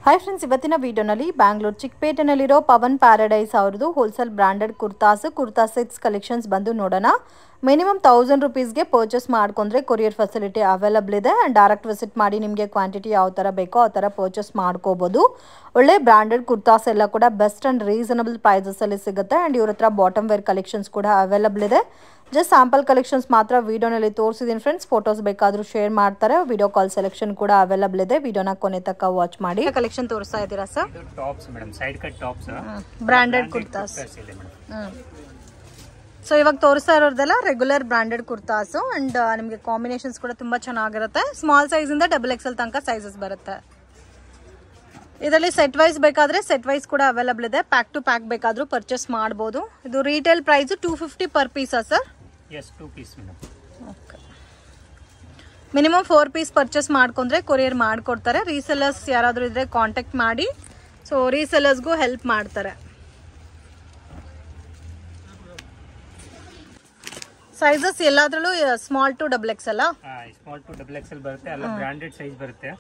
Hi friends, ಇವತ್ತಿನ ವಿಡಿಯೋನಲ್ಲಿ Bangalore ಚಿಕ್ಕಪೇಟೆನಲ್ಲಿರೋ Pavan paradise ಅವ್ರದ್ದು wholesale branded kurta sets collections ಬಂದು ನೋಡೋಣ. ಮಿನಿಮಮ್ 1000 ರುಪೀಸ್ಗೆ ಪರ್ಚೇಸ್ ಮಾಡ್ಕೊಂಡ್ರೆ ಕೊರಿಯರ್ ಫೆಸಿಲಿಟಿ ಅವೈಲಬಲ್ ಇದೆ. ಆ್ಯಂಡ್ ಡೈರೆಕ್ಟ್ ವಿಸಿಟ್ ಮಾಡಿ ನಿಮಗೆ ಕ್ವಾಂಟಿಟಿ ಯಾವ ಥರ ಬೇಕೋ ಆ ಥರ ಪರ್ಚೇಸ್ ಮಾಡ್ಕೋಬೋದು. ಒಳ್ಳೆ ಬ್ರಾಂಡೆಡ್ ಕುರ್ತಾಸ್ ಎಲ್ಲ ಕೂಡ ಬೆಸ್ಟ್ ಆ್ಯಂಡ್ ರೀಸನಬಲ್ ಪ್ರೈಸಸಲ್ಲಿ ಸಿಗುತ್ತೆ. ಆ್ಯಂಡ್ ಇವ್ರ ಹತ್ರ ಬಾಟಮ್ ವೇರ್ ಕಲೆಕ್ಷನ್ಸ್ ಕೂಡ ಅವೈಲಬಲ್ ಇದೆ. ಜಸ್ಟ್ ಸ್ಯಾಂಪಲ್ ಕಲೆಕ್ಷನ್ಸ್ ಮಾತ್ರ ವಿಡಿಯೋನಲ್ಲಿ ತೋರಿಸಿದ್ದೀನಿ ಫ್ರೆಂಡ್ಸ್. ಫೋಟೋಸ್ ಬೇಕಾದರೂ ಶೇರ್ ಮಾಡ್ತಾರೆ. ವಿಡಿಯೋ ಕಾಲ್ ಸೆಲೆಕ್ಷನ್ ಕೂಡ ಅವೈಲಬಲ್ ಇದೆ. ವಿಡಿಯೋನ ಕೊನೆ ತನಕ ವಾಚ್ ಮಾಡಿ. ಕಲೆಕ್ಷನ್ ತೋರಿಸ್ತಾ ಇದ್ದೀರಾ sir? Tops madam, side cut tops, branded kurtas. So ಇವಾಗ ತೋರಿಸ್ತಾ ಇರೋದೆಲ್ಲ ರೆಗ್ಯುಲರ್ ಬ್ರಾಂಡೆಡ್ ಕುರ್ತಾಸು. ಅಂಡ್ ನಿಮಗೆ ಕಾಂಬಿನೇಷನ್ಸ್ ಕೂಡ ತುಂಬಾ ಚೆನ್ನಾಗಿರುತ್ತೆ. ಸ್ಮಾಲ್ ಸೈಜ್ ಇಂದ XXL ತನಕ ಸೈಜಸ್ ಬರುತ್ತೆ. ಇದರಲ್ಲಿ ಸೆಟ್ ವೈಸ್ ಬೇಕಾದ್ರೆ ಸೆಟ್ ವೈಸ್ ಕೂಡ ಅವೈಲಬಲ್ ಇದೆ. ಪ್ಯಾಕ್ ಟು ಪ್ಯಾಕ್ ಬೇಕಾದ್ರೂ ಪರ್ಚೇಸ್ ಮಾಡಬಹುದು. ಇದು ರೀಟೇಲ್ ಪ್ರೈಸ್ 250 ಪರ್ ಪೀಸಾ sir? Yes, 2 piece madam. Okay, minimum 4 piece purchase ಮಾಡ್ಕೊಂಡ್ರೆ ಕೊರಿಯರ್ ಮಾಡ್ಕೊಡ್ತಾರೆ. ರೀಸೆಲ್ಲರ್ಸ್ ಯಾರಾದರೂ ಇದ್ರೆ ಕಾಂಟ್ಯಾಕ್ಟ್ ಮಾಡಿ. ಸೊ ರೀಸೆಲ್ಲರ್ಸ್ಗೂ ಹೆಲ್ಪ್ ಮಾಡ್ತಾರೆ. ಸೈಜಸ್ ಎಲ್ಲಾದ್ರಲ್ಲೂ small to XXL? Small to XXL ಬರುತ್ತೆ. ಎಲ್ಲ ಬ್ರಾಂಡೆಡ್ ಸೈಜ್ ಬರುತ್ತೆ.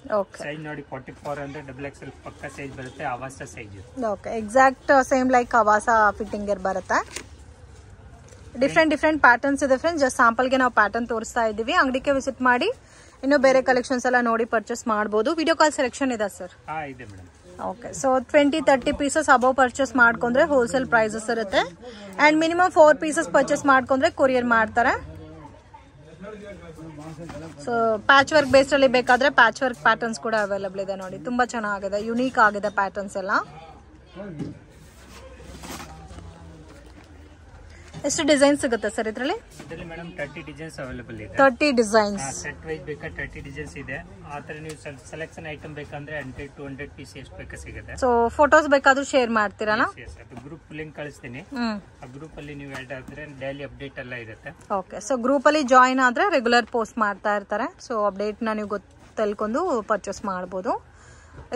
ಸೈಜ್ ನೋಡಿ 44 ಅಂದ್ರೆ XXL ಪಕ್ಕ ಸೈಜ್ ಬರುತ್ತೆ. ಆವಾಸ size. Okay, exact same like ಆವಾಸ ಫಿಟ್ಟಿಂಗ್ ಇರ್ ಬರುತ್ತೆ. ಡಿಫ್ರೆಂಟ್ ಪ್ಯಾಟರ್ನ್ಸ್ ಇದೆ ಫ್ರೆಂಡ್ಸ್. ಜಸ್ಟ್ ಸ್ಯಾಂಪಲ್ಗೆ ನಾವು ಪ್ಯಾಟರ್ನ್ ತೋರಿಸ್ತಾ ಇದ್ದೀವಿ. ಅಂಗಡಿಗೆ ವಿಸಿಟ್ ಮಾಡಿ ಇನ್ನು ಬೇರೆ ಕಲೆಕ್ಷನ್ಸ್ ಎಲ್ಲ ನೋಡಿ ಪರ್ಚೇಸ್ ಮಾಡಬಹುದು. ವಿಡಿಯೋ ಕಾಲ್ ಸೆಲೆಕ್ಷನ್ ಇದೆ ಸರ್? ಇದೆ madam. Okay, so 20-30 pieces above purchase ಮಾಡ್ಕೊಂಡ್ರೆ ಹೋಲ್ಸೇಲ್ ಪ್ರೈಸಸ್ ಇರುತ್ತೆ. ಅಂಡ್ ಮಿನಿಮಮ್ 4 ಪೀಸಸ್ ಪರ್ಚೇಸ್ ಮಾಡ್ಕೊಂಡ್ರೆ ಕೊರಿಯರ್ ಮಾಡ್ತಾರೆ. ಸೊ ಪ್ಯಾಚ್ ವರ್ಕ್ ಬೇಸ್ ಅಲ್ಲಿ ಬೇಕಾದ್ರೆ ಪ್ಯಾಚ್ ವರ್ಕ್ ಪ್ಯಾಟರ್ನ್ಸ್ ಕೂಡ ಅವೈಲಬಲ್ ಇದೆ. ನೋಡಿ, ತುಂಬಾ ಚೆನ್ನಾಗಿದೆ, ಯುನೀಕ್ ಆಗಿದೆ ಪ್ಯಾಟರ್ನ್ಸ್ ಎಲ್ಲ. ಎಷ್ಟು ಡಿಸೈನ್ ಸಿಗುತ್ತೆ ಸರ್ ಇದರಲ್ಲಿ? ಮೇಡಮ್ 30 ಡಿಸೈನ್ಸ್ ಅವೈಲಬಲ್ ಇದೆ. 30 ಡಿಸೈನ್ಸ್. ಸೆಟ್ ವೈಸ್ ಬೇಕಾ 30 ಡಿಸೈನ್ಸ್ ಇದೆ. ಆ ತರ ನೀವು ಸೆಲೆಕ್ಷನ್ ಐಟಮ್ ಬೇಕಂದ್ರೆ 100-200 ಪೀಸ್ ಎಷ್ಟು ಬೇಕಾ ಸಿಗುತ್ತೆ. ಸೊ ಫೋಟೋಸ್ ಬೇಕಾದ್ರೂ ಶೇರ್ ಮಾಡ್ತೀರಲ್ಲ? ಅದು ಗ್ರೂಪ್ ಲಿಂಕ್ ಕಳಿಸ್ತೀನಿ. ಆ ಗ್ರೂಪ್ ಅಲ್ಲಿ ನೀವು ಆಡ್ ಆದ್ರೆ ಡೈಲಿ ಅಪ್ಡೇಟ್ ಎಲ್ಲ ಇರುತ್ತೆ. ಓಕೆ, ಸೊ ಗ್ರೂಪ್ ಅಲ್ಲಿ ಜಾಯಿನ್ ಆದ್ರೆ ರೆಗ್ಯುಲರ್ ಪೋಸ್ಟ್ ಮಾಡ್ತಾ ಇರ್ತಾರೆ. ಸೊ ಅಪ್ಡೇಟ್ ನ ನೀವು ತಿಳ್ಕೊಂಡು ಪರ್ಚೇಸ್ ಮಾಡಬಹುದು.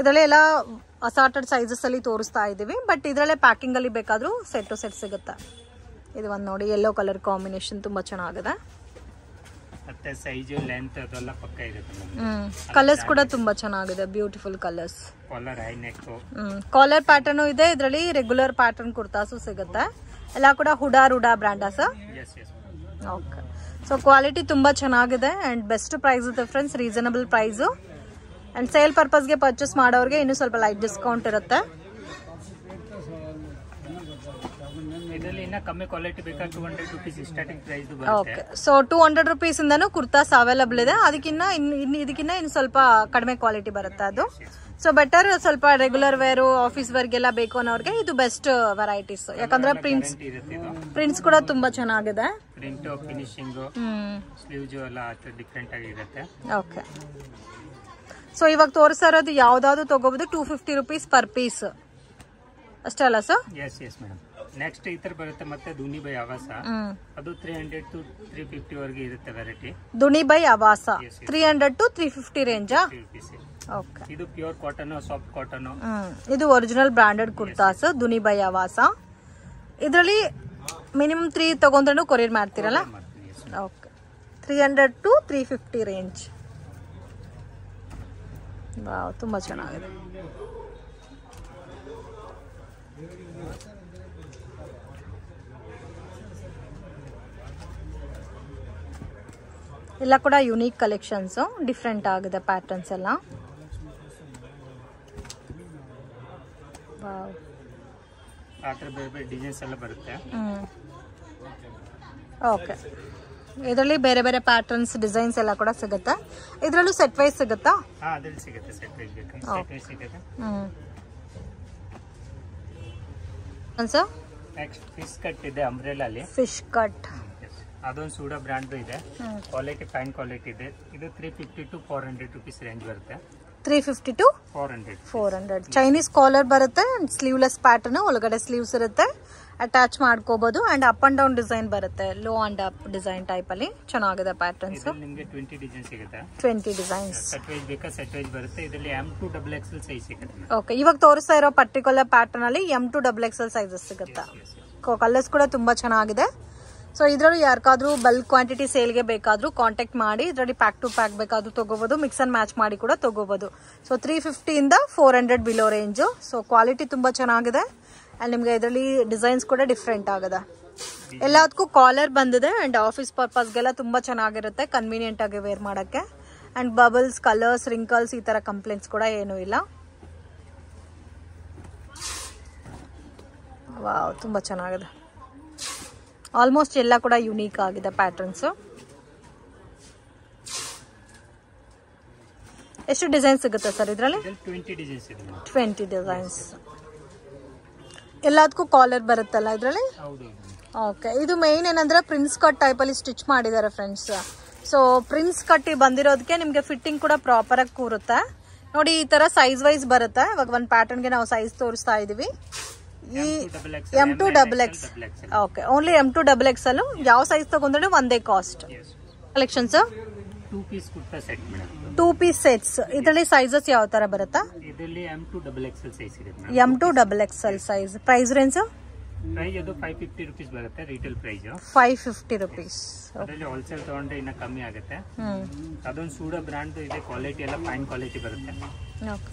ಇದರಲ್ಲಿ ಎಲ್ಲ ಅಸಾರ್ಟೆಡ್ ಸೈಜಸ್ ಅಲ್ಲಿ ತೋರಿಸ್ತಾ ಇದೀವಿ. ಬಟ್ ಇದರಲ್ಲೇ ಪ್ಯಾಕಿಂಗ್ ಅಲ್ಲಿ ಬೇಕಾದ್ರೂ ಸೆಟ್ ಟು ಸೆಟ್ ಸಿಗುತ್ತೆ. ಇದು ಒಂದು ನೋಡಿ, ಯೆಲ್ಲೋ ಕಲರ್ ಕಾಂಬಿನೇಷನ್ ತುಂಬಾ ಚೆನ್ನಾಗಿದೆ. ಮತ್ತೆ ಸೈಜ್ ಲೆಂತ್ ಅದೆಲ್ಲ ಪಕ್ಕ ಇರುತ್ತೆ. ಕಲರ್ಸ್ ಕೂಡ ತುಂಬಾ ಚೆನ್ನಾಗಿದೆ, beautiful colours. Collar, high neck, collar pattern ಇದೆ. ಇದರಲ್ಲಿ ರೆಗ್ಯುಲರ್ ಪ್ಯಾಟರ್ನ್ ಕುರ್ತಾಸು ಸಿಗುತ್ತೆ. ಎಲ್ಲ ಕೂಡ ಹುಡಾ ಬ್ರ್ಯಾಂಡಾ ಸರ್? ಓಕೆ, ಸೊ ಕ್ವಾಲಿಟಿ ತುಂಬಾ ಚೆನ್ನಾಗಿದೆ ಅಂಡ್ ಬೆಸ್ಟ್ ಪ್ರೈಸ್ ಇದೆ friends. Reasonable price. And sale ಪರ್ಪಸ್ಗೆ ಪರ್ಚೇಸ್ ಮಾಡೋರಿಗೆ ಇನ್ನೂ ಸ್ವಲ್ಪ ಲೈಟ್ ಡಿಸ್ಕೌಂಟ್ ಇರುತ್ತೆ. ಇದರಲ್ಲಿ ಇನ್ನ ಕಮ್ಮಿ ಕ್ವಾಲಿಟಿ ಬೇಕಾ 200 ರುಪೀಸ್ ಸ್ಟಾರ್ಟಿಂಗ್ ಪ್ರೈಸ್ ಬರುತ್ತೆ. ಓಕೆ, ಸೊ 200 ರುಪೀಸ್ ಇಂದನೂ ಕುರ್ತಾಸ್ ಅವೈಲಬಲ್ ಇದೆ. ಇದಕ್ಕಿನ್ನ ಇನ್ನು ಸ್ವಲ್ಪ ಕಡಿಮೆ ಕ್ವಾಲಿಟಿ ಬರುತ್ತೆ ಅದು. ಸೊ ಬೆಟರ್ ಸ್ವಲ್ಪ ರೆಗ್ಯುಲರ್ ವೇರ್, ಆಫೀಸ್ ವೇರ್ಗೆಲ್ಲ ಬೇಕು ಅನ್ನೋರಿಗೆ ಇದು ಬೆಸ್ಟ್ ವೆರೈಟೀಸ್. ಯಾಕಂದ್ರೆ ಪ್ರಿಂಟ್ಸ್ ಕೂಡ ತುಂಬಾ ಚೆನ್ನಾಗಿದೆ. ಪ್ರಿಂಟ್, ಫಿನಿಶಿಂಗ್, ಸ್ಲೀವ್ಸ್ ಎಲ್ಲ ಡಿಫರೆಂಟ್ ಆಗಿರುತ್ತೆ. ಓಕೆ, ಸೊ ಇವಾಗ ತೋರಿಸ್ತಾ ಇರೋದು ಯಾವ್ದಾದ್ರು ತಗೋಬಹುದು. 250 ರುಪೀಸ್ ಪರ್ ಪೀಸ್ ಅಷ್ಟೇ ಅಲ್ಲ ಸರ್? Yes madam. ನೆಕ್ಸ್ಟ್ ಈ ತರ ಬರುತ್ತೆ. ಮತ್ತೆ ದುನಿ ಬೈ ಆವಾಸ, ಅದು 300 to 350 ವರೆಗೆ ಇರುತ್ತೆ ವೆರೈಟಿ. ದುನಿ ಬೈ ಆವಾಸ 300 to 350 ರೇಂಜ್. ಓಕೆ, ಇದು ಪ್ಯೂರ್ ಕಾಟನ್, ಸಾಫ್ಟ್ ಕಾಟನ್. ಇದು ಒರಿಜಿನಲ್ ಬ್ರಾಂಡೆಡ್ ಕುರ್ತಾಸ್ ದುನಿ ಬೈ ಆವಾಸ. ಇದರಲ್ಲಿ ಮಿನಿಮಮ್ 3 ತಗೊಂಡ್ರೂ ಕೊರಿಯರ್ ಮಾಡ್ತೀರಲ್ಲ? Okay, 300 to 350 range. ವಾವ್, ತುಂಬಾ ಚೆನ್ನಾಗಿದೆ. ಎಲ್ಲ ಕೂಡ ಯುನೀಕ್ ಕಲೆಕ್ಷನ್ಸ್, ಡಿಫ್ರೆಂಟ್ ಆಗಿದೆ ಪ್ಯಾಟರ್ನ್ಸ್ ಎಲ್ಲ. ಡಿಸೈನ್ಸ್ ಎಲ್ಲ ಬರುತ್ತೆ. ಓಕೆ, ಇದರಲ್ಲಿ ಬೇರೆ ಬೇರೆ ಪ್ಯಾಟರ್ನ್ಸ್, ಡಿಸೈನ್ಸ್ ಎಲ್ಲ ಕೂಡ ಸಿಗುತ್ತೆ. ಇದರಲ್ಲೂ ಸೆಟ್ ವೈಸ್ ಸಿಗುತ್ತಾ? ಅದರಲ್ಲಿ ಸಿಗುತ್ತೆ. ಸೆಟ್ ವೈಸ್ ಬೇಕು, ಸೆಟ್ ವೈಸ್ ಸಿಗುತ್ತೆ. ನೆಕ್ಸ್ಟ್ ಫಿಶ್ ಕಟ್ ಇದೆ, ಅಂಬ್ರೆಲಾ ಅಲ್ಲಿ. ಫಿಶ್ ಕಟ್ ಅದೊಂದು ಸೂಡಾ ಬ್ರಾಂಡ್ ಇದೆ. ಕ್ವಾಲಿಟಿ ಫೈನ್ ಕ್ವಾಲಿಟಿ ಇದೆ. ಇದು 350 to 400 ರುಪೀಸ್ ರೇಂಜ್ ಬರುತ್ತೆ. 350 to 400. ಚೈನೀಸ್ ಕಾಲರ್ ಬರುತ್ತೆ. ಸ್ಲೀವ್ಲೆಸ್ ಪ್ಯಾಟರ್ನ್, ಒಳಗಡೆ ಸ್ಲೀವ್ಸ್ ಇರುತ್ತೆ. ಅಟ್ಯಾಚ್ ಮಾಡ್ಕೋಬಹುದು. And up and down design ಬರುತ್ತೆ, low and up design type ಅಲ್ಲಿ. ಚೆನ್ನಾಗಿದೆ ಪ್ಯಾಟರ್ನ್ಸ್. ನಿಮಗೆ 20 ಡಿಸೈನ್ ಸಿಗುತ್ತೆ. 20 ಡಿಸೈನ್ಸ್. ಸೆಟ್ ವೈಸ್ ಬೇಕಾ ಸೆಟ್ ವೈಸ್ ಬರುತ್ತೆ. ಇದರಲ್ಲಿ M to XXL ಸೈಜ್ ಸಿಗುತ್ತೆ. ಓಕೆ, ಇವಾಗ ತೋರಿಸ್ತಾ ಇರೋ ಪರ್ಟಿಕ್ಯುಲರ್ ಪ್ಯಾಟರ್ನ್ ಅಲ್ಲಿ M to XXL ಸೈಜಸ್ ಸಿಗುತ್ತೆ. ಕಲರ್ಸ್ ಕೂಡ ತುಂಬಾ ಚೆನ್ನಾಗಿದೆ. ಸೊ ಇದರಲ್ಲೂ ಯಾರಿಗಾದ್ರೂ ಬಲ್ಕ್ ಕ್ವಾಂಟಿಟಿ ಸೇಲ್ಗೆ ಬೇಕಾದರೂ ಕಾಂಟ್ಯಾಕ್ಟ್ ಮಾಡಿ. ಇದರಲ್ಲಿ ಪ್ಯಾಕ್ ಟು ಪ್ಯಾಕ್ ಬೇಕಾದರೂ ತೊಗೋಬೋದು, ಮಿಕ್ಸ್ ಆ್ಯಂಡ್ ಮ್ಯಾಚ್ ಮಾಡಿ ಕೂಡ ತೊಗೋಬೋದು. ಸೊ 350 ಇಂದ 400 ಬಿಲೋ ರೇಂಜು. ಸೊ ಕ್ವಾಲಿಟಿ ತುಂಬ ಚೆನ್ನಾಗಿದೆ ಆ್ಯಂಡ್ ನಿಮಗೆ ಇದರಲ್ಲಿ ಡಿಸೈನ್ಸ್ ಕೂಡ ಡಿಫ್ರೆಂಟ್ ಆಗಿದೆ. ಎಲ್ಲದಕ್ಕೂ ಕಾಲರ್ ಬಂದಿದೆ ಆ್ಯಂಡ್ ಆಫೀಸ್ ಪರ್ಪಸ್ಗೆಲ್ಲ ತುಂಬ ಚೆನ್ನಾಗಿರುತ್ತೆ, ಕನ್ವೀನಿಯೆಂಟ್ ಆಗಿ ವೇರ್ ಮಾಡೋಕ್ಕೆ. ಆ್ಯಂಡ್ ಬಬಲ್ಸ್, ಕಲರ್ಸ್, ರಿಂಕಲ್ಸ್ ಈ ಥರ ಕಂಪ್ಲೇಂಟ್ಸ್ ಕೂಡ ಏನೂ ಇಲ್ಲ. ವಾವ್, ತುಂಬ ಚೆನ್ನಾಗಿದೆ. ಆಲ್ಮೋಸ್ಟ್ ಎಲ್ಲ ಕೂಡ ಯುನೀಕ್ ಆಗಿದೆ ಪ್ಯಾಟರ್ನ್ಸ್. ಎಷ್ಟು ಡಿಸೈನ್ ಸಿಗುತ್ತೆ ಸರ್ ಇದರಲ್ಲಿ? 20 ಡಿಸೈನ್ಸ್. ಎಲ್ಲದಕ್ಕೂ ಕಾಲರ್ ಬರುತ್ತಲ್ಲ ಇದರಲ್ಲಿ? ಓಕೆ. ಇದು ಮೇನ್ ಏನಂದ್ರೆ ಪ್ರಿನ್ಸ್ ಕಟ್ ಟೈಪಲ್ಲಿ ಸ್ಟಿಚ್ ಮಾಡಿದ್ದಾರೆ ಫ್ರೆಂಡ್ಸ್. ಸೊ ಪ್ರಿನ್ಸ್ ಕಟ್ಟಿ ಬಂದಿರೋದಕ್ಕೆ ನಿಮಗೆ ಫಿಟ್ಟಿಂಗ್ ಕೂಡ ಪ್ರಾಪರ್ ಆಗಿ ಕೂರುತ್ತೆ ನೋಡಿ. ಈ ತರ ಸೈಜ್ ವೈಸ್ ಬರುತ್ತೆ. ಇವಾಗ ಒಂದು ಪ್ಯಾಟರ್ನ್ಗೆ ನಾವು ಸೈಜ್ ತೋರಿಸ್ತಾ ಇದೀವಿ. ಈ M2XX. Okay, only M2XX. ಯಾವ ಸೈಜ್ ತಗೊಂಡ್ರೆ ಒಂದೇ cost. Collections 2 piece kurta set madam. 2 piece sets. ಇದರಲ್ಲಿ ಸೈಜಸ್ ಯಾವ ತರ ಬರುತ್ತಾ? ಇದರಲ್ಲಿ M2XXL ಸೈಜ್ ಇದೆ madam. M2XXL size. Price range? Price ಅದು 550 ರೂಪೀಸ್ ಬರುತ್ತೆ ರಿಟೇಲ್ ಪ್ರೈಸ್. 550 ರೂಪೀಸ್. ಅದರಲ್ಲಿ ಹೋಲ್ಸೇಲ್ ತಗೊಂಡ್ರೆ ಇನ್ನ ಕಮ್ಮಿ ಆಗುತ್ತೆ. ಅದೊಂದು ಸೂಡೋ ಬ್ರ್ಯಾಂಡ್ ಇದೆ. ಕ್ವಾಲಿಟಿ ಎಲ್ಲ ಫೈನ್ ಕ್ವಾಲಿಟಿ ಬರುತ್ತೆ. ಓಕೆ.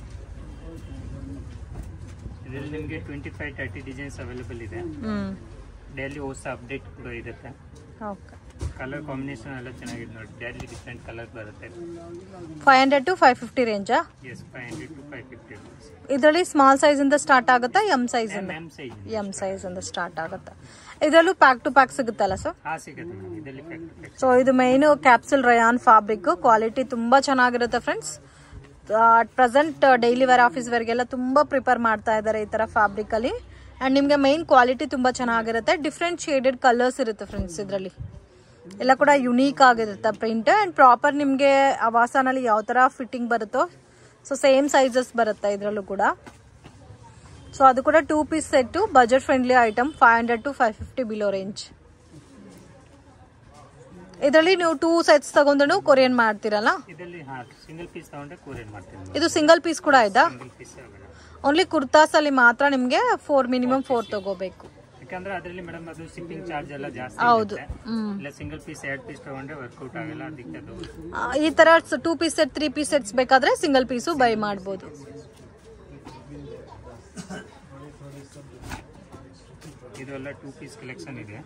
ಇದರಲ್ಲಿ ನಿಮಗೆ 25-30 ಡಿಸೈನ್ಸ್ ಅವೈಲೇಬಲ್ ಇದೆ. ಡೈಲಿ ಹೊಸ ಅಪ್ಡೇಟ್ ಕೂಡ ಇರುತ್ತೆ. ಓಕೆ. ಕಲರ್ ಕಾಂಬಿನೇಷನ್ ಎಲ್ಲ ಚೆನ್ನಾಗಿದೆ ನೋಡಿ. ಡೈಲಿ ಡಿಫರೆಂಟ್ ಕಲರ್ ಬರುತ್ತೆ. 500 to 550 ರೇಂಜಾ? Yes, 500 to 550 rupees. ಇದರಲ್ಲಿ ಸ್ಮಾಲ್ ಸೈಜ್ ಇಂದ ಸ್ಟಾರ್ಟ್ ಆಗುತ್ತಾ? ಎಂ ಸೈಜ್ ಇಂದ ಸ್ಟಾರ್ಟ್ ಆಗುತ್ತೆ. ಇದರಲ್ಲೂ ಪ್ಯಾಕ್ ಟು ಪ್ಯಾಕ್ ಸಿಗುತ್ತಲ್ಲ ಸರ್? ಹಾ, ಸಿಗುತ್ತೆ ಮೇಡಂ. ಇದರಲ್ಲಿ ಪ್ಯಾಕ್ ಟು ಪ್ಯಾಕ್. ಸೊ ಇದು main capsule rayon fabric. Quality ತುಂಬಾ ಚೆನ್ನಾಗಿರುತ್ತೆ friends. At present daily wear, office ವೇರ್ಗೆಲ್ಲ ತುಂಬಾ ಪ್ರಿಪೇರ್ ಮಾಡ್ತಾ ಇದ್ದಾರೆ ಈ ತರ ಫ್ಯಾಬ್ರಿಕ್ ಅಲ್ಲಿ. ಅಂಡ್ ನಿಮ್ಗೆ ಮೈನ್ ಕ್ವಾಲಿಟಿ ತುಂಬಾ ಚೆನ್ನಾಗಿರುತ್ತೆ. ಡಿಫ್ರೆಂಟ್ ಶೇಡೆಡ್ ಕಲರ್ಸ್ ಇರುತ್ತೆ ಫ್ರೆಂಡ್ಸ್. ಇದರಲ್ಲಿ ಎಲ್ಲ ಕೂಡ ಯುನೀಕ್ ಆಗಿರುತ್ತೆ ಪ್ರಿಂಟ್. ಅಂಡ್ ಪ್ರಾಪರ್ ನಿಮ್ಗೆ ಅವಾಸನಲ್ಲಿ ಯಾವ ತರ ಫಿಟ್ಟಿಂಗ್ ಬರುತ್ತೋ ಸೊ ಸೇಮ್ ಸೈಜಸ್ ಬರುತ್ತೆ ಇದರಲ್ಲೂ ಕೂಡ. ಸೊ ಅದು ಕೂಡ 2 piece set, budget friendly item. 500 to 550 below range. ಇದರಲ್ಲಿ ನೀವು 2 ಸೆಟ್ಸ್ ತಗೊಂಡ್ರು ಕೊರಿಯನ್ ಮಾಡ್ತೀರಲ್ಲ? ಇದರಲ್ಲಿ ಸಿಂಗಲ್ ಪೀಸ್ ತಗೊಂಡ್ರೆ ಕೊರಿಯನ್ ಮಾಡ್ತೀವಿ. ಇದು ಸಿಂಗಲ್ ಪೀಸ್ ಕೂಡ ಇದಾ? ಓನ್ಲಿ ಕುರ್ತಾಸ್ ಅಲ್ಲಿ ಮಾತ್ರ ನಿಮ್ಗೆ 4 ಮಿನಿಮಮ್ 4 ತಗೋಬೇಕು. ಯಾಕಂದ್ರೆ ಅದರಲ್ಲಿ ಮೇಡಮ್ ಅದು ಶಿಪ್ಪಿಂಗ್ ಚಾರ್ಜ್ ಎಲ್ಲ ಜಾಸ್ತಿ. ಹೌದು. ಇಲ್ಲ ಸಿಂಗಲ್ ಪೀಸ್ 2 ಪೀಸ್ ತಗೊಂಡ್ರೆ ವರ್ಕೌಟ್ ಆಗಲ್ಲ. ಅದಕ್ಕೆ ಅದು ಈ ತರ 2 ಪೀಸ್ ಸೆಟ್, 3 ಪೀಸ್ ಸೆಟ್ಸ್ ಬೇಕಾದ್ರೆ ಸಿಂಗಲ್ ಪೀಸು ಬೈ ಮಾಡಬಹುದು. ಇದೆಲ್ಲ 2 ಪೀಸ್ ಕಲೆಕ್ಷನ್ ಇದೆ.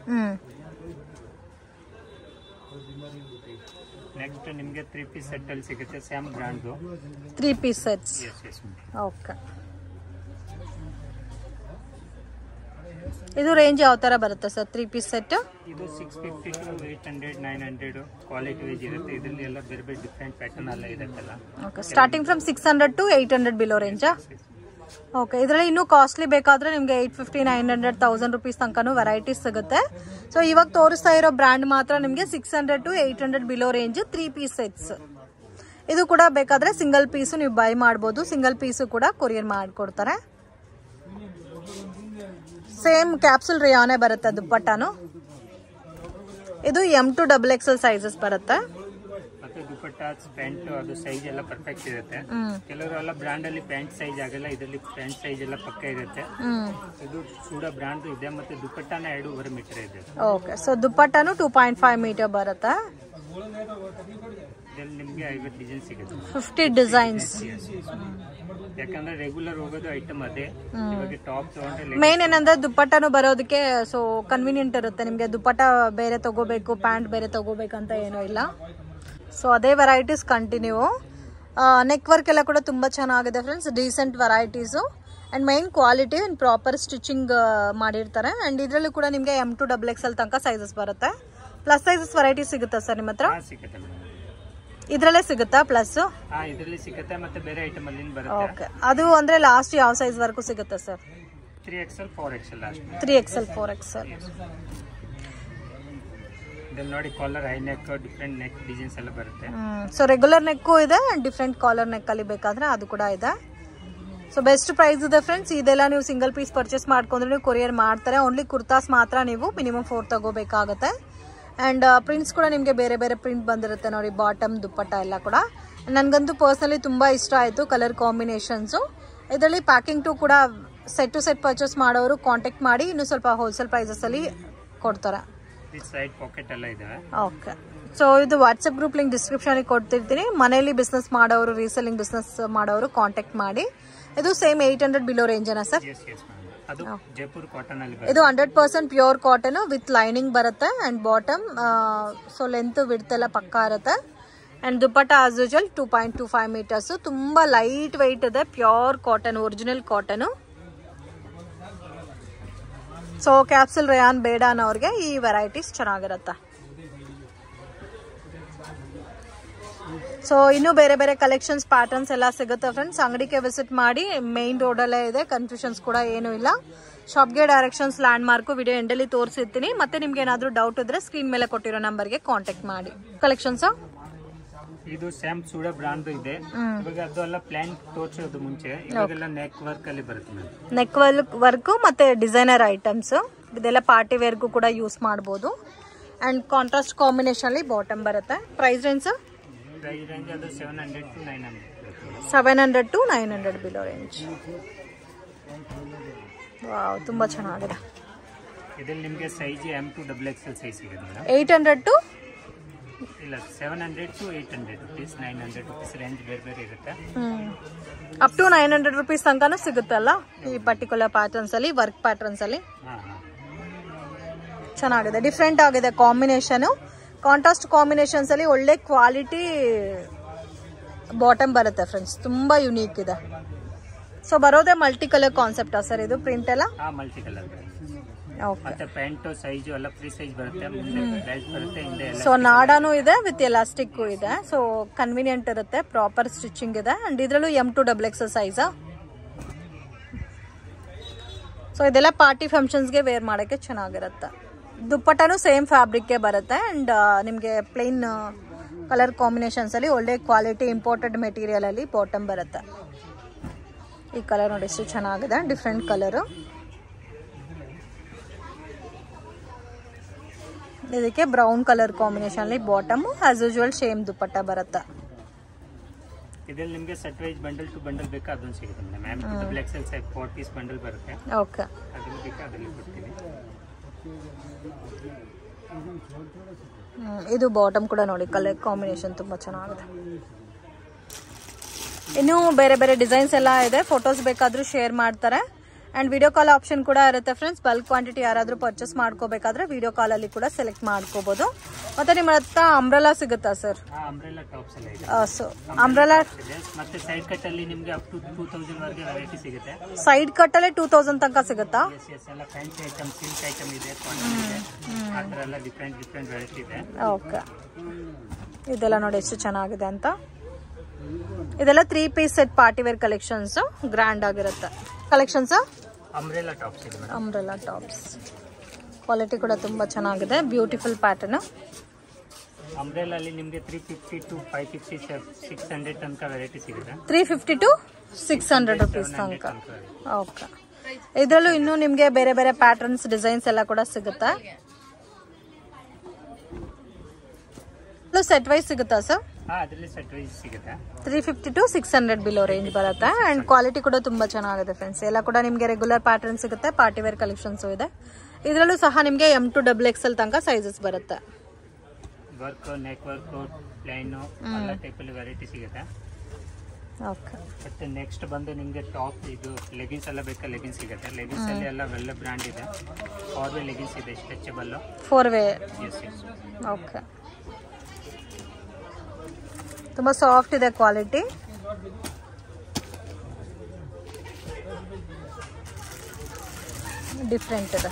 ನೆಕ್ಸ್ಟ್ ನಿಮಗೆ 3 ಪೀಸ್ ಸೆಟ್ ಅಲ್ಲಿ ಸಿಗುತ್ತೆ. Sam brand 3 piece sets. Okay. ಇದು ರೇಂಜ್ ಯಾವ ತರ ಬರುತ್ತೆ ಸರ್ 3 ಪೀಸ್ ಸೆಟ್? ಇದು 650 to 800, 900 ಕ್ವಾಲಿಟಿ ವೈಸ್ ಇರುತ್ತೆ. ಇದರಲ್ಲಿ ಎಲ್ಲ ಬೇರೆ ಬೇರೆ ಡಿಫರೆಂಟ್ ಪ್ಯಾಟರ್ನ್ ಎಲ್ಲ ಇರುತ್ತಲ್ಲ. Okay. Starting from 600 to 800 below ರೇಂಜಾ? ಓಕೆ. ಇದರಲ್ಲಿ ಇನ್ನೂ ಕಾಸ್ಟ್ಲಿ ಬೇಕಾದ್ರೆ ನಿಮಗೆ 850, 900, 1000 ರೂಪೀಸ್ ತನಕನೂ ವೆರೈಟೀಸ್ ಸಿಗುತ್ತೆ. ಸೊ ಇವಾಗ ತೋರಿಸ್ತಾ ಇರೋ ಬ್ರ್ಯಾಂಡ್ ಮಾತ್ರ ನಿಮಗೆ 600 to 800 below range 3 piece sets. ಇದು ಕೂಡ ಬೇಕಾದ್ರೆ ಸಿಂಗಲ್ ಪೀಸು ನೀವು ಬೈ ಮಾಡ್ಬೋದು. ಸಿಂಗಲ್ ಪೀಸು ಕೂಡ ಕೊರಿಯರ್ ಮಾಡಿಕೊಡ್ತಾರೆ. ಸೇಮ್ ಕ್ಯಾಪ್ಸುಲ್ ರೇಯಾನೇ ಬರುತ್ತೆ ದುಪ್ಪಟ್ಟಾನು. ಇದು M2XXL ಸೈಜಸ್ ಬರುತ್ತೆ. ಮತ್ತೆ ದುಪ್ಪಟ್ಟ ಪ್ಯಾಂಟ್ ಅದು ಸೈಜ್ ಎಲ್ಲ ಪರ್ಫೆಕ್ಟ್ ಇರುತ್ತೆ. ಕೆಲವರೆಲ್ಲ ಬ್ರಾಂಡ್ ಅಲ್ಲಿ ಪ್ಯಾಂಟ್ ಸೈಜ್ ಆಗಲ್ಲ. ಇದರಲ್ಲಿ ಪ್ಯಾಂಟ್ ಸೈಜ್ ಎಲ್ಲ ಪಕ್ಕ ಇರುತ್ತೆ. ಇದು ಸೂಡಾ ಬ್ರಾಂಡ್ ಇದೆ. ಮತ್ತೆ ದುಪ್ಪಟ್ಟಾನ 2.5 ಮೀಟರ್ ಇದೆ. ಓಕೆ. ಸೊ ದುಪ್ಪಟ್ಟಾನು 2.5 ಮೀಟರ್ ಬರುತ್ತೆ. ಇದರಲ್ಲಿ ನಿಮಗೆ 50 ಡಿಸೈನ್ ಸಿಗುತ್ತೆ. 50 ಡಿಸೈನ್ಸ್. ಯಾಕಂದ್ರೆ ರೆಗ್ಯುಲರ್ ಹೋಗೋದು ಐಟಮ್ ಅದೇ. ಇವಾಗ ಟಾಪ್ ತಗೊಂಡ್ರೆ ಮೇನ್ ಏನಂದ್ರೆ ದುಪ್ಪಟ್ಟನು ಬರೋದಕ್ಕೆ ಸೊ ಕನ್ವೀನಿಯಂಟ್ ಇರುತ್ತೆ ನಿಮಗೆ. ದುಪ್ಪಟ್ಟ ಬೇರೆ ತಗೋಬೇಕು, ಪ್ಯಾಂಟ್ ಬೇರೆ ತಗೋಬೇಕಂತ ಏನೂ ಇಲ್ಲ. ಸೊ ಅದೇ ವೆರೈಟೀಸ್ ಕಂಟಿನ್ಯೂ. ನೆಕ್ ವರ್ಕ್ ಎಲ್ಲ ಕೂಡ ತುಂಬ ಚೆನ್ನಾಗಿದೆ friends. Decent varieties and main quality and proper stitching ಮಾಡಿರ್ತಾರೆ. ಆ್ಯಂಡ್ ಇದರಲ್ಲೂ ಕೂಡ ನಿಮಗೆ M2XXL ತನಕ ಸೈಜಸ್ ಬರುತ್ತೆ. ಪ್ಲಸ್ ಸೈಜಸ್ ವೆರೈಟಿ ಸಿಗುತ್ತಾ ಸರ್ ನಿಮ್ಮ ಹತ್ರ? ಇದ್ರಲ್ಲೇ ಸಿಗುತ್ತಾ ಪ್ಲಸ್? ಇದರಲ್ಲಿ ಸಿಗುತ್ತೆ. ಮತ್ತೆ ಬೇರೆ ಐಟಮ್ ಅಲ್ಲಿ ಬರುತ್ತೆ. ಓಕೆ. ಅದು ಅಂದ್ರೆ ಲಾಸ್ಟ್ ಯಾವ ಸೈಜ್ ವರೆಗೂ ಸಿಗುತ್ತೆ sir? 3XL 4XL last. 3XL 4XL. ಇದನ್ನ ನೋಡಿ collar, high neck, different neck designs ಎಲ್ಲ ಬರುತ್ತೆ. ಸೊ ರೆಗ್ಯುಲರ್ ನೆಕ್ಕು ಇದೆ, ಡಿಫರೆಂಟ್ ಕಾಲರ್ ನೆಕ್ ಅಲ್ಲಿ ಬೇಕಾದ್ರೆ ಅದು ಕೂಡ ಇದೆ. ಸೊ ಬೆಸ್ಟ್ ಪ್ರೈಸ್ ಇದೆ ಫ್ರೆಂಡ್ಸ್. ಇದೆಲ್ಲ ನೀವು ಸಿಂಗಲ್ ಪೀಸ್ ಪರ್ಚೇಸ್ ಮಾಡ್ಕೊಂಡ್ರೆ ನೀವು ಕೊರಿಯರ್ ಮಾಡ್ತಾರೆ. ಓನ್ಲಿ ಕುರ್ತಾಸ್ ಮಾತ್ರ ನೀವು ಮಿನಿಮಮ್ 4 ತಗೋಬೇಕಾಗುತ್ತೆ. ಆ್ಯಂಡ್ ಪ್ರಿಂಟ್ಸ್ ಕೂಡ ನಿಮಗೆ ಬೇರೆ ಬೇರೆ ಪ್ರಿಂಟ್ ಬಂದಿರುತ್ತೆ ನೋಡಿ. ಬಾಟಮ್, ದುಪ್ಪಟ್ಟ ಎಲ್ಲ ಕೂಡ ನನಗಂತೂ ಪರ್ಸ್ನಲಿ ತುಂಬ ಇಷ್ಟ ಆಯಿತು ಕಲರ್ ಕಾಂಬಿನೇಷನ್ಸು. ಇದರಲ್ಲಿ ಪ್ಯಾಕಿಂಗ್ ಟು ಕೂಡ ಸೆಟ್ ಟು ಸೆಟ್ ಪರ್ಚೇಸ್ ಮಾಡೋರು ಕಾಂಟ್ಯಾಕ್ಟ್ ಮಾಡಿ ಇನ್ನೂ ಸ್ವಲ್ಪ ಹೋಲ್ಸೇಲ್ ಪ್ರೈಸಸಲ್ಲಿ ಕೊಡ್ತಾರೆ. ವಿತ್ ಸೈಡ್ ಪಾಕೆಟ್ ಎಲ್ಲ ಇದೆ. ಓಕೆ, ಸೊ ಇದು ವಾಟ್ಸಪ್ ಗ್ರೂಪ್ ಲಿಂಕ್ ಡಿಸ್ಕ್ರಿಪ್ಷನ್ ಕೊಡ್ತಿರ್ತೀನಿ. ಮನೆಯಲ್ಲಿ ಬಿಸ್ನೆಸ್ ಮಾಡೋರು, ರೀಸೆಲ್ಲಿಂಗ್ ಬಿಸ್ನೆಸ್ ಮಾಡೋರು ಕಾಂಟ್ಯಾಕ್ಟ್ ಮಾಡಿ. ಇದು ಸೇಮ್ 800 ಬಿಲೋ ರೇಂಜನಾ ಸರ್? ಅದು ಜೈಪುರ್ ಕಾಟನ್ ಅಲ್ಲಿ ಇದು 100% ಪ್ಯೂರ್ ಕಾಟನ್ ವಿತ್ ಲೈನಿಂಗ್ ಬರುತ್ತೆ and bottom so length width ಎಲ್ಲ ಪಕ್ಕಾ ಇರುತ್ತೆ. And dupatta as usual 2.25 metres. ತುಂಬಾ ಲೈಟ್ ವೆಯ್ಟ್ ಇದೆ, pure cotton, original cotton. So capsule rayon ಬೇಡ ಅನ್ನೋರಿಗೆ ಈ ವೆರೈಟೀಸ್ ಚೆನ್ನಾಗಿರುತ್ತೆ. ಸೊ ಇನ್ನು ಬೇರೆ ಬೇರೆ ಕಲೆಕ್ಷನ್ಸ್ ಪ್ಯಾಟರ್ನ್ಸ್ ಎಲ್ಲ ಸಿಗುತ್ತೆ ಫ್ರೆಂಡ್ಸ್. ಅಂಗಡಿಗೆ ವಿಸಿಟ್ ಮಾಡಿ, ಮೇನ್ ರೋಡಲ್ಲೇ ಇದೆ, ಕನ್ಫ್ಯೂಷನ್ಸ್ ಕೂಡ ಏನೂ ಇಲ್ಲ. ಶಾಪ್ಗೆ ಡೈರೆಕ್ಷನ್ಸ್, ಲ್ಯಾಂಡ್ ಮಾರ್ಕು ವಿಡಿಯೋ ಎಂಡಲ್ಲಿ ತೋರಿಸಿರ್ತೀನಿ. ಮತ್ತೆ ನಿಮ್ಗೆ ಏನಾದರೂ ಡೌಟ್ ಇದ್ರೆ ಸ್ಕ್ರೀನ್ ಮೇಲೆ ಕೊಟ್ಟಿರೋ ನಂಬರ್ಗೆ ಕಾಂಟ್ಯಾಕ್ಟ್ ಮಾಡಿ. ಕಲೆಕ್ಷನ್ಸ್ ಇದು ಸ್ಯಾಮ್ ಸೂಡ ಬ್ರಾಂಡ್ ಇದೆ. ಇವಾಗ ಅದೆಲ್ಲ ಪ್ಲಾನ್ ತೋರಿಸೋದು ಮುಂಚೆ ಇವಾಗೆಲ್ಲ ನೆಕ್ ವರ್ಕ್ ಅಲ್ಲಿ ಬರುತ್ತೆ. ನೆಕ್ ವರ್ಕ್ ಮತ್ತೆ ಡಿಸೈನರ್ ಐಟಮ್ಸ್ ಇದೆಲ್ಲ ಪಾರ್ಟಿ ವೇರ್ಗೂ ಕೂಡ ಯೂಸ್ ಮಾಡಬಹುದು. ಅಂಡ್ ಕಾಂಟ್ರಾಸ್ಟ್ ಕಾಂಬಿನೇಷನ್ ಅಲ್ಲಿ ಬಾಟಮ್ ಬರುತ್ತೆ. ಪ್ರೈಸ್ ರೇಂಜ್ ಅದು 700 to 900. 700 to 900 below range. Wow, ತುಂಬಾ ಚೆನ್ನಾಗಿದೆ. ಇದರಲ್ಲಿ ನಿಮಗೆ size M to XXL size ಸಿಗುತ್ತೆ ಮೇಡಮ್. 800 to ಇಲ್ಲ 700 to 800 rupees, 900 rupees ರೇಂಜ್ ಬೇರೆ ಬೇರೆ ಇರುತ್ತೆ. ಅಪ್ ಟು 900 rupees ತನಕನೂ ಸಿಗುತ್ತಲ್ಲ ಈ ಪರ್ಟಿಕ್ಯುಲರ್ ಪ್ಯಾಟರ್ನ್ಸ್ ಅಲ್ಲಿ, ವರ್ಕ್ ಪ್ಯಾಟರ್ನ್ಸ್ ಅಲ್ಲಿ. ಚೆನ್ನಾಗಿದೆ, ಡಿಫ್ರೆಂಟ್ ಆಗಿದೆ ಕಾಂಬಿನೇಷನ್. ಕಾಂಟ್ರಾಸ್ಟ್ ಕಾಂಬಿನೇಷನ್ಸ್ ಅಲ್ಲಿ ಒಳ್ಳೆ ಕ್ವಾಲಿಟಿ ಬಾಟಮ್ ಬರುತ್ತೆ ಫ್ರೆಂಡ್ಸ್, ತುಂಬಾ ಯುನೀಕ್ ಇದೆ. ಸೊ ಬರೋದೇ ಮಲ್ಟಿ ಕಲರ್ ಕಾನ್ಸೆಪ್ಟ್ ಸರ್ ಇದು ಪ್ರಿಂಟ್ ಎಲ್ಲ? Multi colour. ಓಕೆ, ಮತ್ತೆ ಪ್ಯಾಂಟ್ ಸೈಜ್ ಎಲ್ಲ ಫ್ರೀ ಸೈಜ್ ಬರುತ್ತೆ, ಮುಂದೆ ಬೆಲ್ಟ್ ಬರುತ್ತೆ, ಹಿಂದೆ ಎಲ್ಲ. ಸೊ ನಾಡಾನು ಇದೆ ವಿತ್ ಎಲಾಸ್ಟಿಕ್ ಇದೆ. ಸೊ ಕನ್ವಿನಿಯಂಟ್ ಇರುತ್ತೆ, ಪ್ರಾಪರ್ ಸ್ಟಿಚಿಂಗ್ ಇದೆ. ಅಂಡ್ ಇದರಲ್ಲೂ M to XXL size. So ಇದೆಲ್ಲ ಪಾರ್ಟಿ ಫಂಕ್ಷನ್ಸ್ಗೆ ವೇರ್ ಮಾಡೋಕ್ಕೆ ಚೆನ್ನಾಗಿರುತ್ತೆ. ದುಪ್ಪಟ್ಟನು ಸೇಮ್ ಫ್ಯಾಬ್ರಿಕ್ಗೆ ಬರುತ್ತೆ. ಅಂಡ್ ನಿಮಗೆ ಪ್ಲೇನ್ ಕಲರ್ ಕಾಂಬಿನೇಷನ್ಸ್ ಅಲ್ಲಿ ಒಳ್ಳೆ ಕ್ವಾಲಿಟಿ ಇಂಪೋರ್ಟೆಡ್ ಮೆಟೀರಿಯಲ್ ಅಲ್ಲಿ ಬಾಟಮ್ ಬರುತ್ತೆ. ಈ ಕಲರ್ ನೋಡಿ ಎಷ್ಟು ಚೆನ್ನಾಗಿದೆ, ಡಿಫ್ರೆಂಟ್ ಕಲರು. ಇದಕ್ಕೆ ಬ್ರೌನ್ ಕಲರ್ ಕಾಂಬಿನೇಷನ್ ಅಲ್ಲಿ bottom, as usual same dupatta ಬರುತ್ತೆ. ಇದರಲ್ಲಿ ನಿಮಗೆ set wise bundle to bundle ಬೇಕಾ ಅದೊಂದು ಸಿಗುತ್ತೆ madam. M to XXL size 4 piece bundle ಬರುತ್ತೆ. ಓಕೆ, ಅದನ್ನ ಬೇಕಾ ಅದರಲ್ಲಿ ಕೊಡ್ತೀನಿ. ಇದು ಬಾಟಮ್ ಕೂಡ ನೋಡಿ, ಕಲರ್ ಕಾಂಬಿನೇಷನ್ ತುಂಬಾ ಚೆನ್ನಾಗಿದೆ. ಇನ್ನು ಬೇರೆ ಬೇರೆ ಡಿಸೈನ್ಸ್ ಎಲ್ಲ ಇದೆ, ಫೋಟೋಸ್ ಬೇಕಾದ್ರೂ ಶೇರ್ ಮಾಡ್ತಾರೆ. ಅಂಡ್ ವಿಡಿಯೋ ಕಾಲ್ ಆಪ್ಷನ್ ಕೂಡ ಇರುತ್ತೆ ಫ್ರೆಂಡ್ಸ್. ಬಲ್ಕ್ ಕ್ವಾಂಟಿಟಿ ಯಾರಾದ್ರೂ ಪರ್ಚೇಸ್ ಮಾಡ್ಕೋಬೇಕಾದ್ರೆ ವಿಡಿಯೋ ಕಾಲ್ ಅಲ್ಲಿ ಕೂಡ ಸೆಲೆಕ್ಟ್ ಮಾಡ್ಕೋಬಹುದು. ಮತ್ತೆ ನಿಮ್ಮ ಹತ್ರ ಅಂಬ್ರೆಲಾ ಸಿಗುತ್ತಾ ಸರ್? ಅಂಬ್ರೆಲಾ ಟಾಪ್ಸ್ ಎಲ್ಲ ಇದೆ. ಸೊ ಅಂಬ್ರೆಲಾ ಮತ್ತೆ ಸೈಡ್ ಕಟ್ ಅಲ್ಲಿ ನಿಮಗೆ ಅಪ್ ಟು 2000 ವರೆಗೆ ವೆರೈಟಿ ಸಿಗುತ್ತೆ. ಸೈಡ್ ಕಟ್ ಅಲ್ಲಿ 2000 ತನಕ ಸಿಗುತ್ತಾ? ಎಲ್ಲ ಫ್ಯಾನ್ಸಿ ಐಟಮ್, ಸಿಲ್ಕ್ ಐಟಮ್ ಇದೆ, ಅದರ ಎಲ್ಲ ಡಿಫ್ರೆಂಟ್ ವೆರೈಟಿ ಇದೆ. ಓಕೆ, ಇದೆಲ್ಲ ನೋಡಿ ಎಷ್ಟು ಚೆನ್ನಾಗಿದೆ ಅಂತ. ಇದೆಲ್ಲ 3 piece set party wear collections, grand ಆಗಿರುತ್ತೆ. ಕಲೆಕ್ಷನ್ಸ್ ಅಂಬ್ರೆಲಾ ಟಾಪ್ಸ್ ಇದೆ ಮೇಡಮ್. ಅಂಬ್ರೆಲಾ ಟಾಪ್ಸ್ ಕ್ವಾಲಿಟಿ ಕೂಡ ತುಂಬಾ ಚೆನ್ನಾಗಿದೆ, ಬ್ಯೂಟಿಫುಲ್ ಪ್ಯಾಟರ್ನ್. ಅಂಬ್ರೆಲಾ ಅಲ್ಲಿ ನಿಮಗೆ 350 to 550, 600 ತನಕ ವೆರೈಟಿ ಸಿಗುತ್ತೆ. 350 to 600 rupees ತನಕ. ಓಕೆ, ಇದರಲ್ಲೂ ಇನ್ನೂ ನಿಮಗೆ ಬೇರೆ ಬೇರೆ ಪ್ಯಾಟರ್ನ್ಸ್, ಡಿಸೈನ್ಸ್ ಎಲ್ಲ ಕೂಡ ಸಿಗುತ್ತೆ. ಸೆಟ್ ವೈಸ್ ಸಿಗುತ್ತಾ ಸರ್? ಅದರಲ್ಲಿ ಸೆಟ್ ವೈಸ್ ಸಿಗುತ್ತೆ. 350 to 600 ಬಿಲೋ ರೇಂಜ್ ಬರುತ್ತೆ. ಅಂಡ್ ಕ್ವಾಲಿಟಿ ಕೂಡ ತುಂಬಾ ಚೆನ್ನಾಗಿದೆ ಫ್ರೆಂಡ್ಸ್. ಎಲ್ಲ ಕೂಡ ನಿಮಗೆ ರೆಗ್ಯುಲರ್ ಪ್ಯಾಟರ್ನ್ ಸಿಗುತ್ತೆ, ಪಾರ್ಟಿ ವೇರ್ ಕಲೆಕ್ಷನ್ಸ್ ಇದೆ. ಇದರಲ್ಲೂ ಸಹ ನಿಮಗೆ M to XXL ತನಕ ಸೈಜಸ್ ಬರುತ್ತೆ. ವರ್ಕ್, ನೆಕ್ ವರ್ಕ್, ಪ್ಲೈನ್ ಎಲ್ಲ ಟೈಪ್ ಅಲ್ಲಿ ವೆರೈಟಿ ಸಿಗುತ್ತೆ. ಓಕೆ, ಮತ್ತೆ ನೆಕ್ಸ್ಟ್ ಬಂದು ನಿಮಗೆ ಟಾಪ್, ಇದು ಲೆಗಿನ್ಸ್ ಎಲ್ಲ ಬೇಕಾ ಲೆಗಿನ್ಸ್ ಸಿಗುತ್ತೆ. ಲೆಗಿನ್ಸ್ ಅಲ್ಲಿ ಎಲ್ಲ ಒಳ್ಳೆ ಬ್ರ್ಯಾಂಡ್ ಇದೆ. 4-way ಲೆಗಿನ್ಸ್ ಇದೆ, ಸ್ಟ್ರೆಚಬಲ್ 4-way. ಓಕೆ, ತುಂಬಾ ಸಾಫ್ಟ್ ಇದೆ ಕ್ವಾಲಿಟಿ. ಡಿಫ್ರೆಂಟ್ ಇದೆ.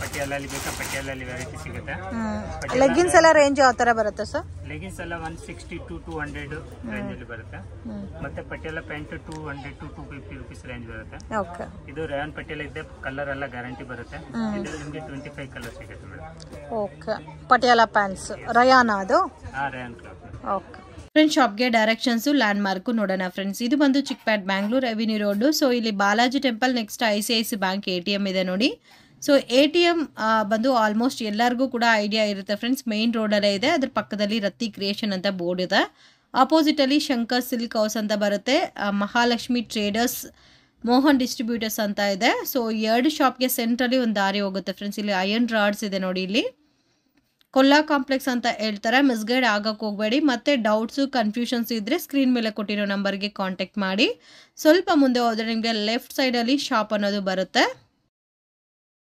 ಪಟಿಯಾಲಲ್ಲಿ ಬೇಕಾ, ಪಟಿಯಾಲಲ್ಲಿ ವೆರೈಟಿ ಸಿಗುತ್ತೆ. ಲೆಗಿನ್ಸ್ ಎಲ್ಲ ರೇಂಜ್ ಯಾವ ತರ ಬರುತ್ತೆ ಸರ್? ಲೆಗಿನ್ಸ್ ಎಲ್ಲ 160 to 200 ರೇಂಜ್ ಅಲ್ಲಿ ಬರುತ್ತೆ. ಮತ್ತೆ Patiala pant 200 to 250 rupees range ಬರುತ್ತೆ. ಓಕೆ, ಇದು ರೇಯಾನ್ ಪಟಿಯಾಲ ಇದೆ, ಕಲರ್ ಎಲ್ಲ ಗ್ಯಾರಂಟಿ ಬರುತ್ತೆ. ಇದರಲ್ಲಿ ನಿಮಗೆ 25 ಕಲರ್ ಸಿಗುತ್ತೆ madam. Okay, Patiala pants rayon ಅದು? Rayon cloth. ಓಕೆ ಫ್ರೆಂಡ್ಸ್, ಶಾಪ್ಗೆ ಡೈರೆಕ್ಷನ್ಸು, ಲ್ಯಾಂಡ್ ಮಾರ್ಕು ನೋಡೋಣ ಫ್ರೆಂಡ್ಸ್. ಇದು ಬಂದು Chickpet, Bangalore revenue road. So ಇಲ್ಲಿ Balaji temple next ICICI bank ATM ಇದೆ ನೋಡಿ. ಸೊ ATM ಬಂದು ಆಲ್ಮೋಸ್ಟ್ ಎಲ್ಲರಿಗೂ ಕೂಡ ಐಡಿಯಾ ಇರುತ್ತೆ ಫ್ರೆಂಡ್ಸ್. ಮೇನ್ ರೋಡಲ್ಲೇ ಇದೆ, ಅದ್ರ ಪಕ್ಕದಲ್ಲಿ ರತ್ತಿ ಕ್ರಿಯೇಷನ್ ಅಂತ ಬೋರ್ಡ್ ಇದೆ. ಆಪೋಸಿಟ್ ಅಲ್ಲಿ ಶಂಕರ್ ಸಿಲ್ಕ್ ಹೌಸ್ ಅಂತ ಬರುತ್ತೆ. ಮಹಾಲಕ್ಷ್ಮಿ ಟ್ರೇಡರ್ಸ್, ಮೋಹನ್ ಡಿಸ್ಟ್ರಿಬ್ಯೂಟರ್ಸ್ ಅಂತ ಇದೆ. ಸೊ 2 ಶಾಪ್ಗೆ ಸೆಂಟ್ರಲ್ಲಿ ಒಂದು ದಾರಿ ಹೋಗುತ್ತೆ ಫ್ರೆಂಡ್ಸ್. ಇಲ್ಲಿ ಐರನ್ ರಾಡ್ಸ್ ಇದೆ ನೋಡಿ ಇಲ್ಲಿ. ಕೊಲ್ಲಾ ಕಾಂಪ್ಲೆಕ್ಸ್ ಅಂತ ಹೇಳ್ತಾರೆ. ಮಿಸ್ಗೈಡ್ ಆಗಕ್ಕೆ ಹೋಗಬೇಡಿ. ಮತ್ತೆ ಡೌಟ್ಸು ಕನ್ಫ್ಯೂಷನ್ಸ್ ಇದ್ದರೆ ಸ್ಕ್ರೀನ್ ಮೇಲೆ ಕೊಟ್ಟಿರೋ ನಂಬರ್ಗೆ ಕಾಂಟ್ಯಾಕ್ಟ್ ಮಾಡಿ. ಸ್ವಲ್ಪ ಮುಂದೆ ಹೋದರೆ ನಿಮಗೆ ಲೆಫ್ಟ್ ಸೈಡಲ್ಲಿ ಶಾಪ್ ಅನ್ನೋದು ಬರುತ್ತೆ.